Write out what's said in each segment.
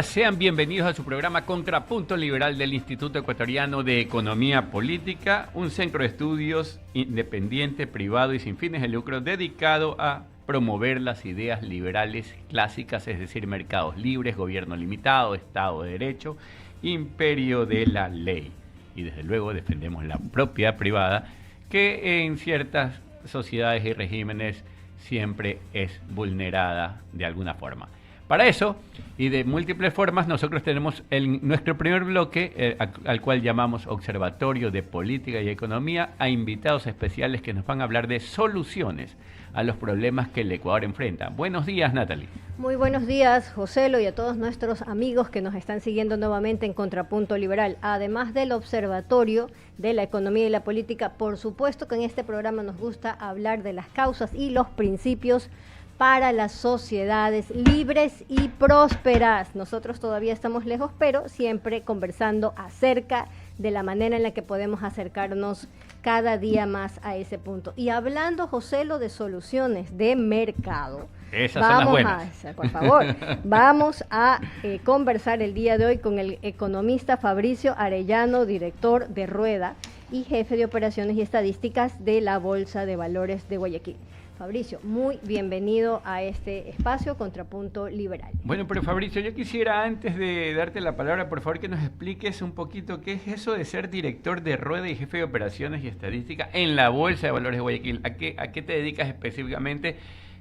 días, sean bienvenidos a su programa Contrapunto Liberal del Instituto Ecuatoriano de Economía Política, un centro de estudios independiente, privado y sin fines de lucro dedicado a promover las ideas liberales clásicas, es decir, mercados libres, gobierno limitado, Estado de Derecho, imperio de la ley. Y desde luego defendemos la propiedad privada, que en ciertas sociedades y regímenes siempre es vulnerada de alguna forma. Para eso, y de múltiples formas, nosotros tenemos nuestro primer bloque, al cual llamamos Observatorio de Política y Economía, a invitados especiales que nos van a hablar de soluciones a los problemas que el Ecuador enfrenta. Buenos días, Natalie. Muy buenos días, Joselo, y a todos nuestros amigos que nos están siguiendo nuevamente en Contrapunto Liberal. Además del Observatorio de la Economía y la Política, por supuesto que en este programa nos gusta hablar de las causas y los principios para las sociedades libres y prósperas. Nosotros todavía estamos lejos, pero siempre conversando acerca de la manera en la que podemos acercarnos cada día más a ese punto. Y hablando, Joselo, de soluciones de mercado. Esas son las buenas. Por favor, vamos a conversar el día de hoy con el economista Fabricio Arellano, director de Rueda y jefe de operaciones y estadísticas de la Bolsa de Valores de Guayaquil. Fabricio, muy bienvenido a este espacio Contrapunto Liberal. Bueno, pero Fabricio, yo quisiera, antes de darte la palabra, por favor que nos expliques un poquito qué es eso de ser director de Rueda y jefe de operaciones y estadística en la Bolsa de Valores de Guayaquil. ¿A qué te dedicas específicamente?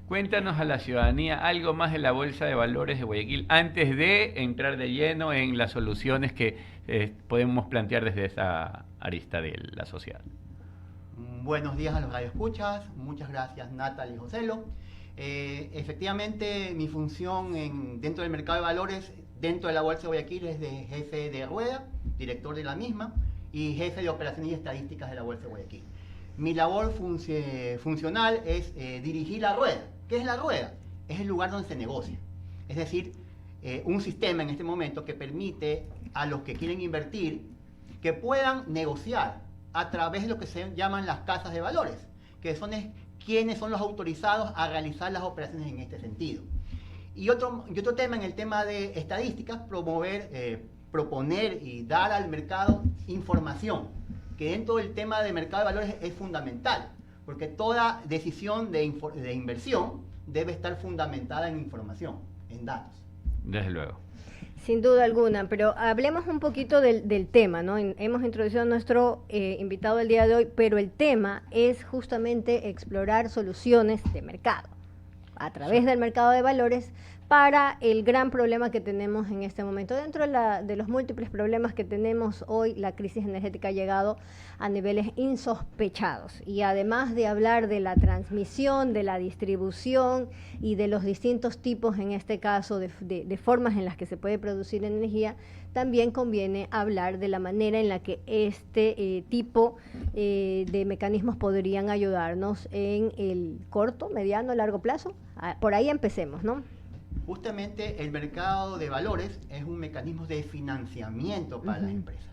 Cuéntanos a la ciudadanía algo más de la Bolsa de Valores de Guayaquil antes de entrar de lleno en las soluciones que podemos plantear desde esa arista de la sociedad. Buenos días a los radioescuchas, muchas gracias Natalie y Joselo. Efectivamente, mi función dentro del mercado de valores, dentro de la Bolsa de Guayaquil, es de jefe de Rueda, director de la misma, y jefe de operaciones y estadísticas de la Bolsa de Guayaquil. Mi labor funcional es dirigir la Rueda. ¿Qué es la Rueda? Es el lugar donde se negocia. Es decir, un sistema en este momento que permite a los que quieren invertir que puedan negociar a través de lo que se llaman las casas de valores, que son quienes son los autorizados a realizar las operaciones en este sentido. Y otro tema en el tema de estadísticas, proponer y dar al mercado información, que dentro del tema de mercado de valores es fundamental, porque toda decisión de inversión debe estar fundamentada en información, en datos. Desde luego. Sin duda alguna, pero hablemos un poquito del tema, ¿no? Hemos introducido a nuestro invitado del día de hoy, pero el tema es justamente explorar soluciones de mercado a través del mercado de valores para el gran problema que tenemos en este momento. Dentro de los múltiples problemas que tenemos hoy, la crisis energética ha llegado a niveles insospechados. Y además de hablar de la transmisión, de la distribución y de los distintos tipos, en este caso, de formas en las que se puede producir energía, también conviene hablar de la manera en la que este tipo de mecanismos podrían ayudarnos en el corto, mediano, largo plazo. Por ahí empecemos, ¿no? Justamente el mercado de valores es un mecanismo de financiamiento para las empresas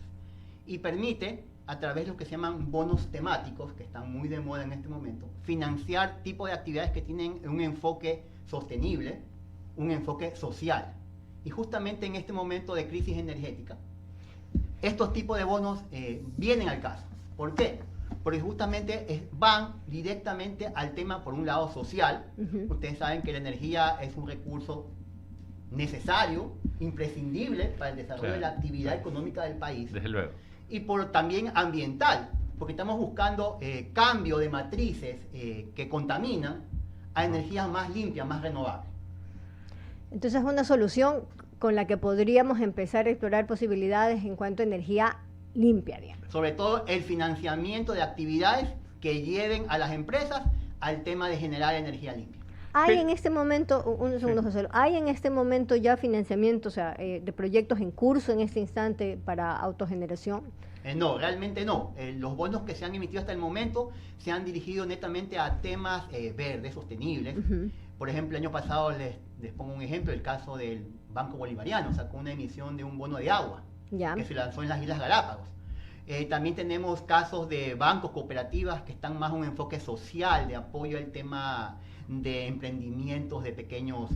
y permite, a través de lo que se llaman bonos temáticos, que están muy de moda en este momento, financiar tipos de actividades que tienen un enfoque sostenible, un enfoque social. Y justamente en este momento de crisis energética, estos tipos de bonos vienen al caso. ¿Por qué? Porque justamente van directamente al tema, por un lado, social. Ustedes saben que la energía es un recurso necesario, imprescindible para el desarrollo de la actividad económica del país. Desde luego. Y también ambiental, porque estamos buscando cambio de matrices que contaminan a energías más limpias, más renovables. Entonces, una solución con la que podríamos empezar a explorar posibilidades en cuanto a energía limpia, digamos. Sobre todo el financiamiento de actividades que lleven a las empresas al tema de generar energía limpia. ¿Hay en este momento, un segundo, José, hay en este momento ya financiamiento, o sea, de proyectos en curso en este instante para autogeneración? No, realmente no. Los bonos que se han emitido hasta el momento se han dirigido netamente a temas verdes, sostenibles. Por ejemplo, el año pasado, les pongo un ejemplo, el caso del Banco Bolivariano, sacó una emisión de un bono de agua, que se lanzó en las Islas Galápagos. También tenemos casos de bancos, cooperativas que están más en un enfoque social, de apoyo al tema de emprendimientos de pequeños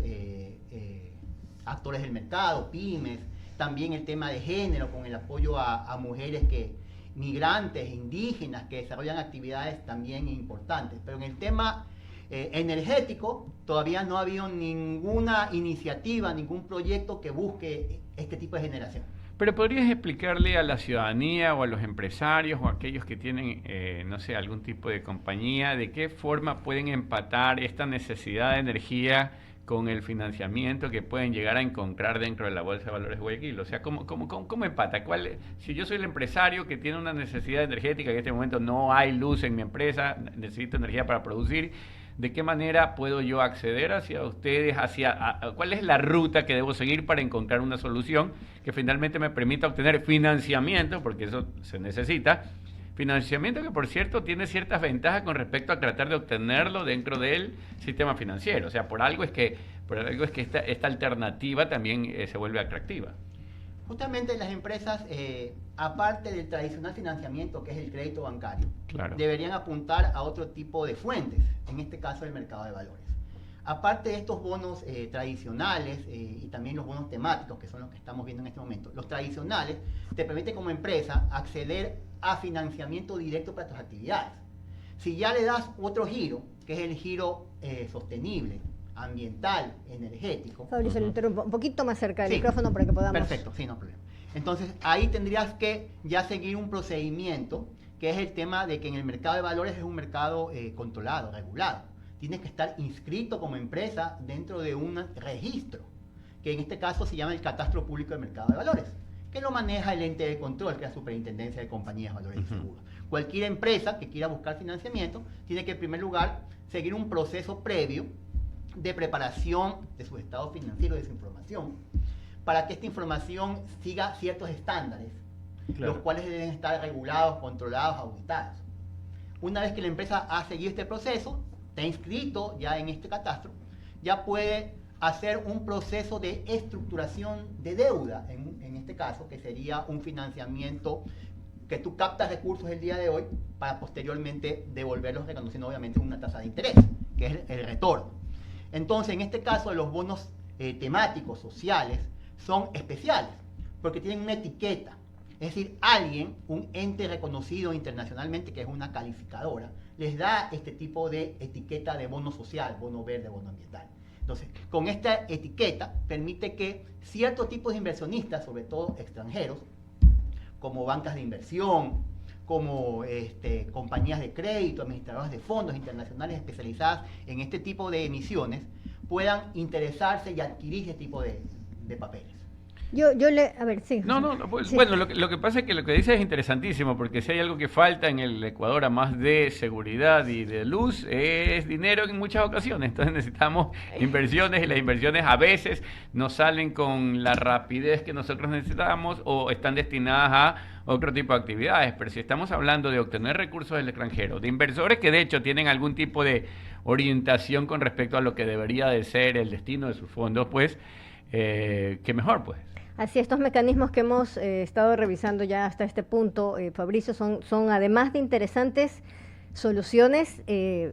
actores del mercado, pymes, también el tema de género con el apoyo a mujeres migrantes, indígenas que desarrollan actividades también importantes. Pero en el tema energético todavía no ha habido ninguna iniciativa, ningún proyecto que busque este tipo de generación. Pero ¿podrías explicarle a la ciudadanía o a los empresarios o a aquellos que tienen, no sé, algún tipo de compañía, de qué forma pueden empatar esta necesidad de energía con el financiamiento que pueden llegar a encontrar dentro de la Bolsa de Valores de Guayaquil? O sea, ¿cómo empata? Si yo soy el empresario que tiene una necesidad energética, que en este momento no hay luz en mi empresa, necesito energía para producir, ¿de qué manera puedo yo acceder hacia ustedes? ¿Cuál es la ruta que debo seguir para encontrar una solución que finalmente me permita obtener financiamiento? Porque eso se necesita. Financiamiento que, por cierto, tiene ciertas ventajas con respecto a tratar de obtenerlo dentro del sistema financiero. O sea, por algo es que esta alternativa también se vuelve atractiva. Justamente las empresas, aparte del tradicional financiamiento, que es el crédito bancario, claro, deberían apuntar a otro tipo de fuentes, en este caso el mercado de valores. Aparte de estos bonos tradicionales y también los bonos temáticos, que son los que estamos viendo en este momento, los tradicionales te permiten como empresa acceder a financiamiento directo para tus actividades. Si ya le das otro giro, que es el giro sostenible, ambiental, energético. Fabricio, le interrumpo un poquito más cerca del Sí, micrófono para que podamos... Perfecto, sí, no problema. Entonces, ahí tendrías que ya seguir un procedimiento, que es el tema de que en el mercado de valores es un mercado controlado, regulado. Tienes que estar inscrito como empresa dentro de un registro, que en este caso se llama el Catastro Público del Mercado de Valores, que lo maneja el ente de control, que es la Superintendencia de Compañías, Valores y Seguros. Cualquier empresa que quiera buscar financiamiento tiene que, en primer lugar, seguir un proceso previo de preparación de su estado financiero, de su información, para que esta información siga ciertos estándares, claro, los cuales deben estar regulados, controlados, auditados. Una vez que la empresa ha seguido este proceso, está inscrito ya en este catastro, ya puede hacer un proceso de estructuración de deuda, en este caso, que sería un financiamiento que tú captas recursos el día de hoy para posteriormente devolverlos reconociendo obviamente una tasa de interés, que es el retorno. Entonces, en este caso, los bonos temáticos, sociales, son especiales, porque tienen una etiqueta. Es decir, alguien, un ente reconocido internacionalmente, que es una calificadora, les da este tipo de etiqueta de bono social, bono verde, bono ambiental. Entonces, con esta etiqueta permite que ciertos tipos de inversionistas, sobre todo extranjeros, como bancas de inversión, como compañías de crédito, administradoras de fondos internacionales especializadas en este tipo de emisiones, puedan interesarse y adquirir este tipo de papeles. A ver, sí. Pues, sí. Bueno, lo que pasa es que lo que dice es interesantísimo, porque si hay algo que falta en el Ecuador, a más de seguridad y de luz, es dinero en muchas ocasiones. Entonces necesitamos inversiones, y las inversiones a veces no salen con la rapidez que nosotros necesitamos o están destinadas a otro tipo de actividades. Pero si estamos hablando de obtener recursos del extranjero, de inversores que de hecho tienen algún tipo de orientación con respecto a lo que debería de ser el destino de sus fondos, pues, qué mejor, pues. Así, estos mecanismos que hemos estado revisando ya hasta este punto, Fabricio, son además de interesantes soluciones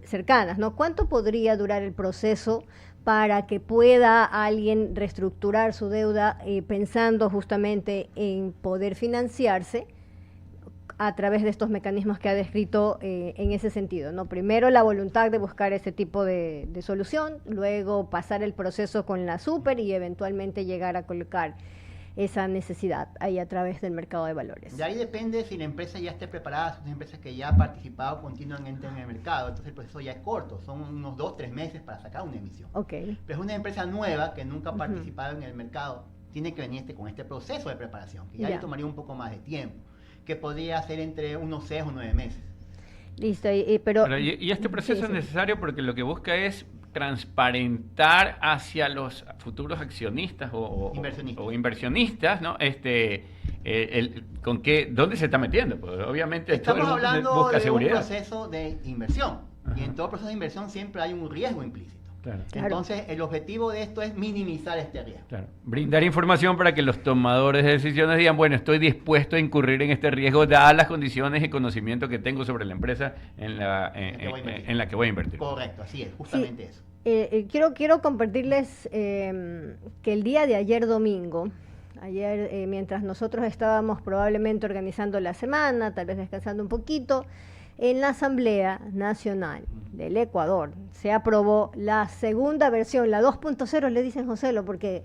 cercanas, ¿no? ¿Cuánto podría durar el proceso para que pueda alguien reestructurar su deuda pensando justamente en poder financiarse a través de estos mecanismos que ha descrito en ese sentido, ¿no? Primero la voluntad de buscar ese tipo de solución, luego pasar el proceso con la super y eventualmente llegar a colocar esa necesidad ahí a través del mercado de valores. De ahí depende si la empresa ya esté preparada, son empresas que ya han participado continuamente en el mercado, entonces el proceso ya es corto, son unos 2-3 meses para sacar una emisión. Okay. Pero es una empresa nueva que nunca ha participado en el mercado, tiene que venir con este proceso de preparación, que ya le tomaría un poco más de tiempo, que podría ser entre unos 6 o 9 meses. Listo, pero y este proceso es necesario porque lo que busca es transparentar hacia los futuros accionistas o inversionistas, ¿no? ¿Dónde se está metiendo? Pues obviamente estamos hablando busca de seguridad. Un proceso de inversión. Ajá. Y en todo proceso de inversión siempre hay un riesgo implícito. Claro. Entonces, el objetivo de esto es minimizar este riesgo. Claro. Brindar información para que los tomadores de decisiones digan, bueno, estoy dispuesto a incurrir en este riesgo dadas las condiciones y conocimiento que tengo sobre la empresa en la que voy a invertir. Correcto, así es, justamente eso. Quiero compartirles que el día de ayer domingo, mientras nosotros estábamos probablemente organizando la semana, tal vez descansando un poquito, en la Asamblea Nacional del Ecuador se aprobó la segunda versión, la 2.0, le dicen Joselo, porque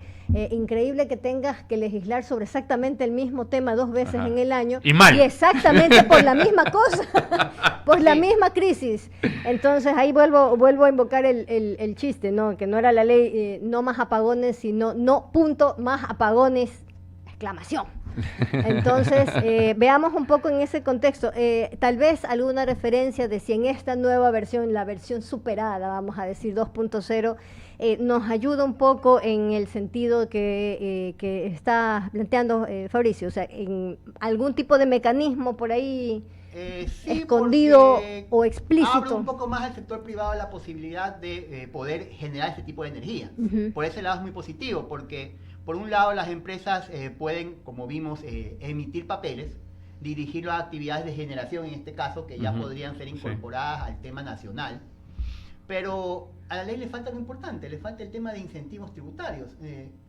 increíble que tengas que legislar sobre exactamente el mismo tema 2 veces en el año. Y mal. Y exactamente por la misma cosa, por la misma crisis. Entonces ahí vuelvo a invocar el chiste, ¿no? Que no era la ley no más apagones, sino no punto más apagones, exclamación. Entonces, veamos un poco en ese contexto, tal vez alguna referencia de si en esta nueva versión, la versión superada, vamos a decir 2.0, nos ayuda un poco en el sentido que está planteando Fabricio, o sea, en algún tipo de mecanismo por ahí Sí, escondido o explícito. Abre un poco más al sector privado la posibilidad de poder generar este tipo de energía. Por ese lado es muy positivo, porque por un lado las empresas pueden, como vimos, emitir papeles, dirigir las actividades de generación en este caso, que ya podrían ser incorporadas al tema nacional. Pero a la ley le falta lo importante, le falta el tema de incentivos tributarios.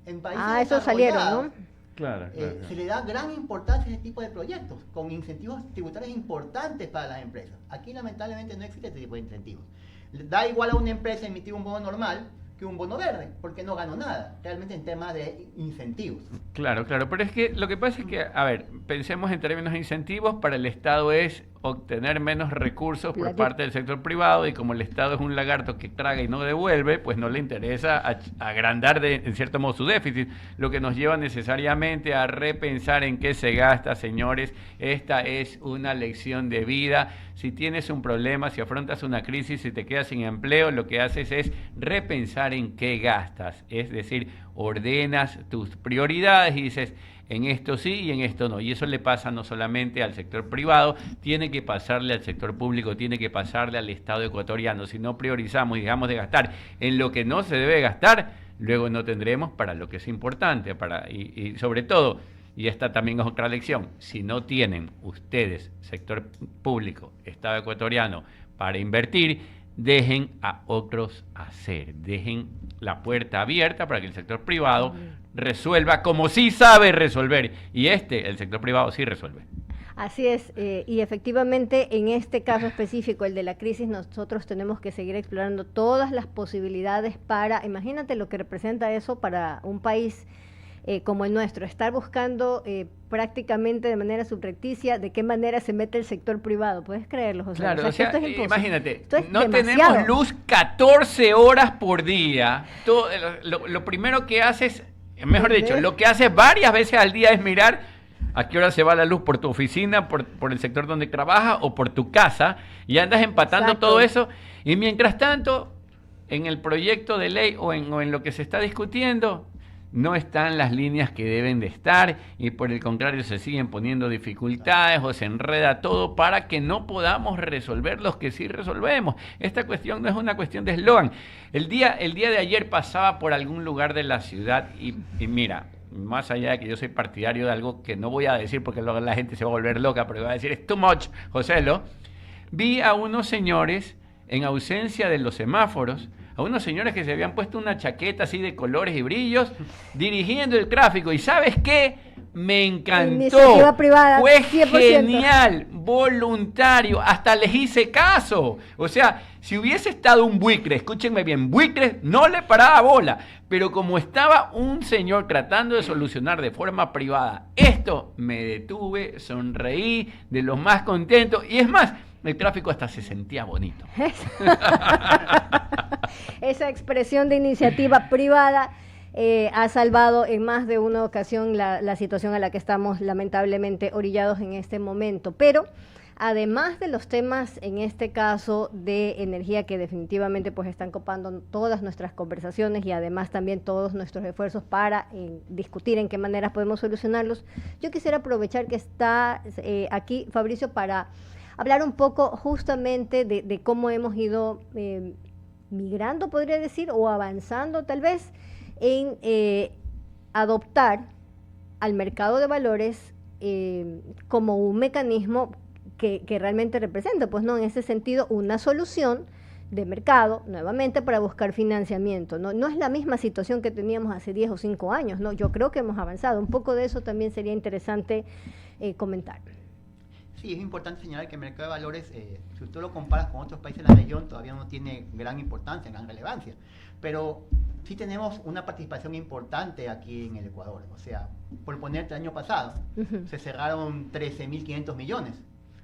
En países eso salieron, ¿no? Claro. Se le da gran importancia a este tipo de proyectos, con incentivos tributarios importantes para las empresas. Aquí lamentablemente no existe este tipo de incentivos. Da igual a una empresa emitir un bono normal que un bono verde, porque no ganó nada, realmente en temas de incentivos. Claro, pero es que lo que pasa es que, a ver, pensemos en términos de incentivos, para el Estado es obtener menos recursos por parte del sector privado, y como el Estado es un lagarto que traga y no devuelve, pues no le interesa agrandar en cierto modo su déficit, lo que nos lleva necesariamente a repensar en qué se gasta, señores. Esta es una lección de vida. Si tienes un problema, si afrontas una crisis, si te quedas sin empleo, lo que haces es repensar en qué gastas, es decir, ordenas tus prioridades y dices, en esto sí y en esto no. Y eso le pasa no solamente al sector privado, tiene que pasarle al sector público, tiene que pasarle al Estado ecuatoriano. Si no priorizamos y dejamos de gastar en lo que no se debe gastar, luego no tendremos para lo que es importante. Y sobre todo, y esta también es otra lección, si no tienen ustedes, sector público, Estado ecuatoriano, para invertir, dejen a otros hacer, dejen la puerta abierta para que el sector privado resuelva como sí sabe resolver, y el sector privado sí resuelve. Así es, y efectivamente en este caso específico, el de la crisis, nosotros tenemos que seguir explorando todas las posibilidades imagínate lo que representa eso para un país como el nuestro, estar buscando prácticamente de manera subrepticia de qué manera se mete el sector privado. ¿Puedes creerlo, José? Claro, esto es imposible. Imagínate, no demasiado. tenemos luz 14 horas por día. Lo primero que haces, mejor dicho, lo que haces varias veces al día es mirar a qué hora se va la luz por tu oficina, por el sector donde trabajas o por tu casa, y andas empatando todo eso. Y mientras tanto, en el proyecto de ley o en lo que se está discutiendo, no están las líneas que deben de estar, y por el contrario se siguen poniendo dificultades o se enreda todo para que no podamos resolver los que sí resolvemos. Esta cuestión no es una cuestión de eslogan. El día de ayer pasaba por algún lugar de la ciudad y mira, más allá de que yo soy partidario de algo que no voy a decir porque luego la gente se va a volver loca, pero va a decir es too much, Joselo, vi a unos señores en ausencia de los semáforos, a unos señores que se habían puesto una chaqueta así de colores y brillos, dirigiendo el tráfico. ¿Y sabes qué? Me encantó. Iniciativa privada, fue 100%. Genial, voluntario, hasta les hice caso. O sea, si hubiese estado un buitre, escúchenme bien, buitre no le paraba bola, pero como estaba un señor tratando de solucionar de forma privada esto, me detuve, sonreí, de los más contentos, y es más, el tráfico hasta se sentía bonito. Esa expresión de iniciativa privada ha salvado en más de una ocasión la situación a la que estamos lamentablemente orillados en este momento. Pero además de los temas, en este caso, de energía que definitivamente pues están copando todas nuestras conversaciones y además también todos nuestros esfuerzos para discutir en qué maneras podemos solucionarlos, yo quisiera aprovechar que está aquí Fabricio para hablar un poco justamente de cómo hemos ido migrando, podría decir, o avanzando tal vez, en adoptar al mercado de valores como un mecanismo que realmente representa, pues no, en ese sentido, una solución de mercado nuevamente para buscar financiamiento. No es la misma situación que teníamos hace 10 o 5 años, ¿no? Yo creo que hemos avanzado. Un poco de eso también sería interesante comentar. Sí, es importante señalar que el mercado de valores, si usted lo compara con otros países de la región, todavía no tiene gran importancia, gran relevancia. Pero sí tenemos una participación importante aquí en el Ecuador. O sea, por ponerte, el año pasado se cerraron 13.500 millones,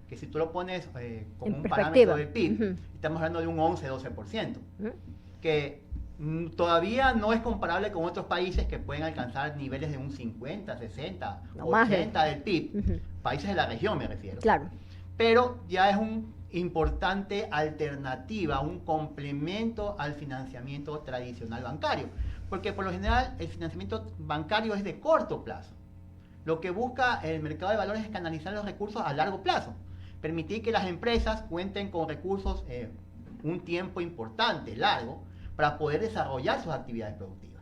que si tú lo pones como un parámetro del PIB, estamos hablando de un 11-12%, que todavía no es comparable con otros países que pueden alcanzar niveles de un 50, 60, no, 80 del PIB, países de la región me refiero. Claro. Pero ya es una importante alternativa, un complemento al financiamiento tradicional bancario, porque por lo general el financiamiento bancario es de corto plazo. Lo que busca el mercado de valores es canalizar los recursos a largo plazo, permitir que las empresas cuenten con recursos un tiempo importante, largo, para poder desarrollar sus actividades productivas.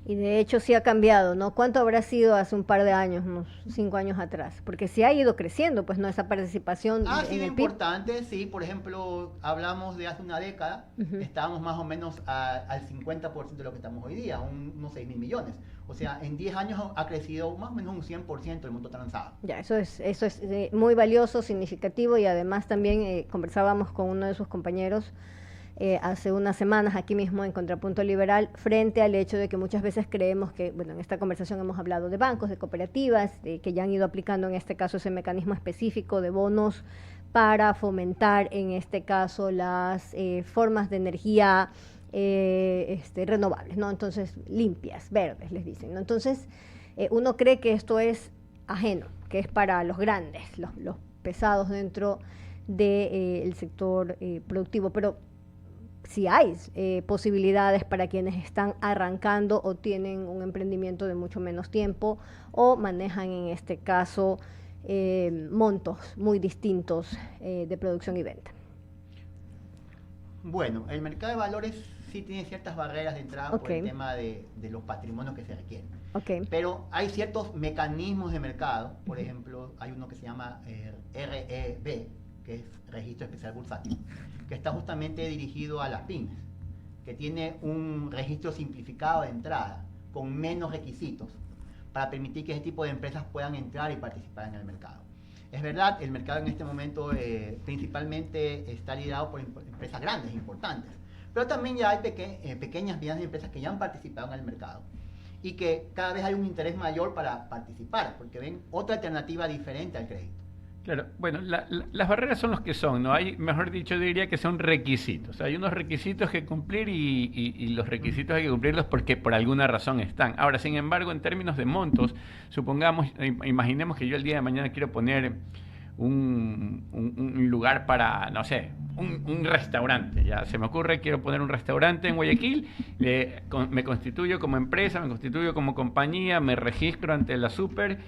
Y de hecho sí ha cambiado, ¿no? ¿Cuánto habrá sido hace un par de años, unos 5 años atrás? Porque sí ha ido creciendo, pues, ¿no? Esa participación Ha en sido el importante, PIB. Sí. Por ejemplo, hablamos de hace una década, estábamos más o menos al 50% de lo que estamos hoy día, unos 6.000 millones. O sea, en 10 años ha crecido más o menos un 100% el monto transado. Ya, eso es muy valioso, significativo, y además también conversábamos con uno de sus compañeros hace unas semanas aquí mismo en Contrapunto Liberal, frente al hecho de que muchas veces creemos que, bueno, en esta conversación hemos hablado de bancos, de cooperativas, que ya han ido aplicando en este caso ese mecanismo específico de bonos para fomentar en este caso las formas de energía renovables, ¿no? Entonces, limpias, verdes, les dicen, ¿no? Entonces, uno cree que esto es ajeno, que es para los grandes, los pesados dentro del sector productivo, pero si hay posibilidades para quienes están arrancando o tienen un emprendimiento de mucho menos tiempo o manejan en este caso montos muy distintos de producción y venta. Bueno, el mercado de valores sí tiene ciertas barreras de entrada por el tema de los patrimonios que se requieren. Pero hay ciertos mecanismos de mercado, por ejemplo, hay uno que se llama REB, que es Registro Especial Bursátil, que está justamente dirigido a las pymes, que tiene un registro simplificado de entrada, con menos requisitos, para permitir que ese tipo de empresas puedan entrar y participar en el mercado. Es verdad, el mercado en este momento principalmente está liderado por empresas grandes, importantes, pero también ya hay pequeñas medianas empresas que ya han participado en el mercado y que cada vez hay un interés mayor para participar, porque ven otra alternativa diferente al crédito. Claro, bueno, las barreras son los que son, ¿no? Hay, mejor dicho, yo diría que son requisitos. Hay unos requisitos que cumplir y los requisitos hay que cumplirlos porque por alguna razón están. Ahora, sin embargo, en términos de montos, supongamos, imaginemos que yo el día de mañana quiero poner un lugar para, no sé, un restaurante. Ya se me ocurre, quiero poner un restaurante en Guayaquil, me constituyo como empresa, me constituyo como compañía, me registro ante la super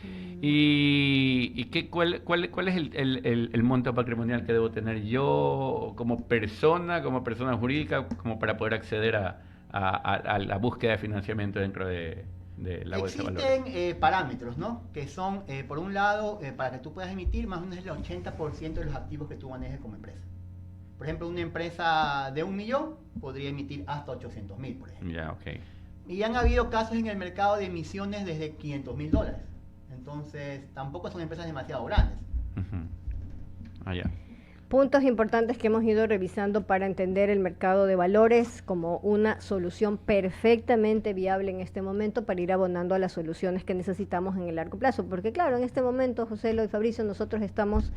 y ¿cuál es el monto patrimonial que debo tener yo como persona jurídica, como para poder acceder a la búsqueda de financiamiento dentro de la bolsa de valores? Existen parámetros, ¿no? Que son, por un lado, para que tú puedas emitir más o menos el 80% de los activos que tú manejes como empresa. Por ejemplo, una empresa de 1 millón podría emitir hasta 800.000, por ejemplo. Ya, okay. Y han habido casos en el mercado de emisiones desde $500.000. Entonces, tampoco son empresas demasiado grandes. Ya. Puntos importantes que hemos ido revisando para entender el mercado de valores como una solución perfectamente viable en este momento para ir abonando a las soluciones que necesitamos en el largo plazo. Porque claro, en este momento, José y Fabricio, nosotros estamos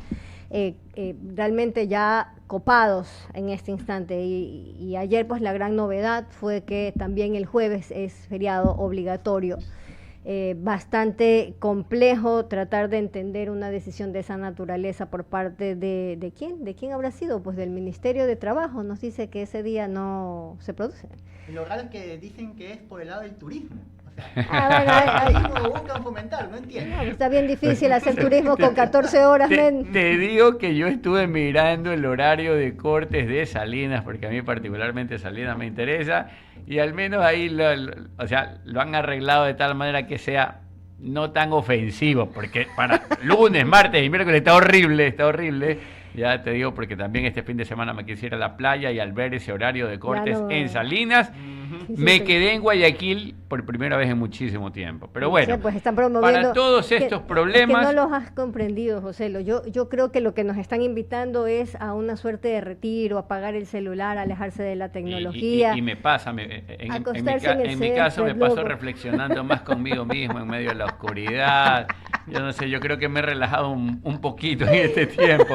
realmente ya copados en este instante y ayer pues la gran novedad fue que también el jueves es feriado obligatorio. Bastante complejo tratar de entender una decisión de esa naturaleza por parte de ¿quién? ¿De quién habrá sido? Pues del Ministerio de Trabajo. Nos dice que ese día no se produce. Y lo raro es que dicen que es por el lado del turismo. O sea, bueno, lo buscan fomentar, no entiendo. No, está bien difícil hacer turismo con 14 horas. Te digo que yo estuve mirando el horario de cortes de Salinas, porque a mí particularmente Salinas me interesa, y al menos ahí lo han arreglado de tal manera que sea no tan ofensivo, porque para lunes, martes y miércoles está horrible, Ya te digo, porque también este fin de semana me quisiera ir a la playa y al ver ese horario de cortes en Salinas, me quedé en Guayaquil por primera vez en muchísimo tiempo. Pero bueno, pues están promoviendo para todos estos problemas... que no los has comprendido, José. Yo creo que lo que nos están invitando es a una suerte de retiro, apagar el celular, alejarse de la tecnología. Y me pasa, en mi caso me paso reflexionando más conmigo mismo en medio de la oscuridad. Yo no sé, yo creo que me he relajado un poquito en este tiempo.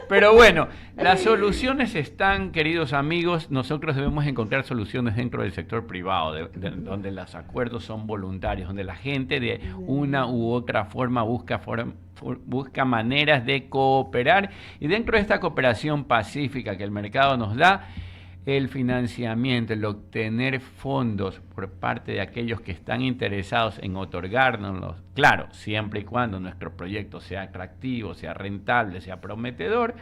Pero bueno, las soluciones están, queridos amigos. Nosotros debemos encontrar soluciones dentro del sector privado, donde los acuerdos son voluntarios, donde la gente de una u otra forma busca maneras de cooperar. Y dentro de esta cooperación pacífica que el mercado nos da, el financiamiento, el obtener fondos por parte de aquellos que están interesados en otorgárnoslos, claro, siempre y cuando nuestro proyecto sea atractivo, sea rentable, sea prometedor,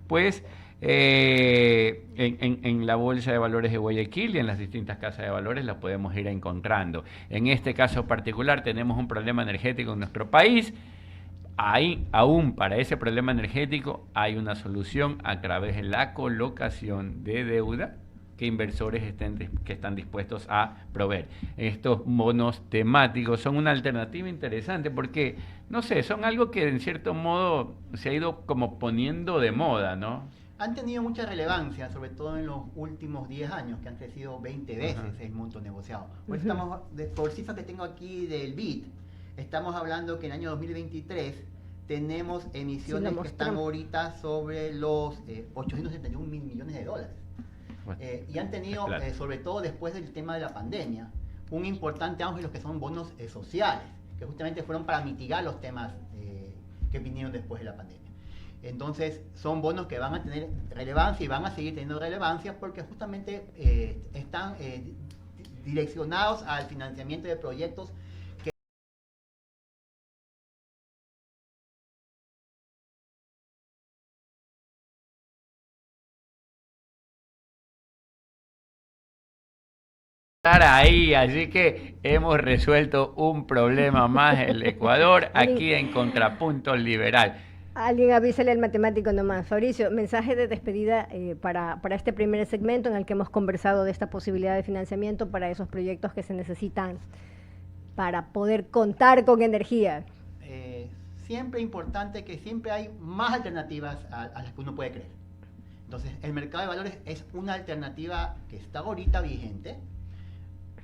pues en la Bolsa de Valores de Guayaquil y en las distintas casas de valores la podemos ir encontrando. En este caso particular tenemos un problema energético en nuestro país. Aún para ese problema energético hay una solución a través de la colocación de deuda que inversores que están dispuestos a proveer. Estos bonos temáticos son una alternativa interesante porque, no sé, son algo que en cierto modo se ha ido como poniendo de moda, ¿no? Han tenido mucha relevancia, sobre todo en los últimos 10 años, que han crecido 20 veces el monto negociado. Por cifras que tengo aquí del BID, estamos hablando que en el año 2023 tenemos emisiones que están ahorita sobre los 871 mil millones de dólares. Y han tenido, sobre todo después del tema de la pandemia, un importante auge en los que son bonos sociales, que justamente fueron para mitigar los temas que vinieron después de la pandemia. Entonces, son bonos que van a tener relevancia y van a seguir teniendo relevancia porque justamente están direccionados al financiamiento de proyectos ahí, así que hemos resuelto un problema más el Ecuador aquí en Contrapunto Liberal. Alguien avísale al matemático nomás. Fabricio, mensaje de despedida para este primer segmento en el que hemos conversado de esta posibilidad de financiamiento para esos proyectos que se necesitan para poder contar con energía. Siempre importante que siempre hay más alternativas a las que uno puede creer. Entonces, el mercado de valores es una alternativa que está ahorita vigente.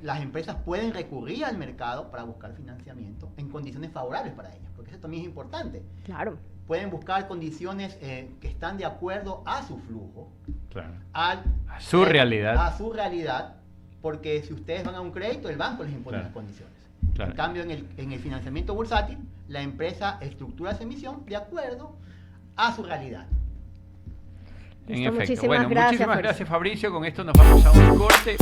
Las empresas pueden recurrir al mercado para buscar financiamiento en condiciones favorables para ellas, porque eso también es importante. Claro. Pueden buscar condiciones que están de acuerdo a su flujo, claro, a su realidad. A su realidad, porque si ustedes van a un crédito, el banco les impone las condiciones. Claro. En cambio, en el financiamiento bursátil, la empresa estructura esa emisión de acuerdo a su realidad. En efecto. Bueno, muchísimas gracias, Fabricio. Con esto nos vamos a un corte.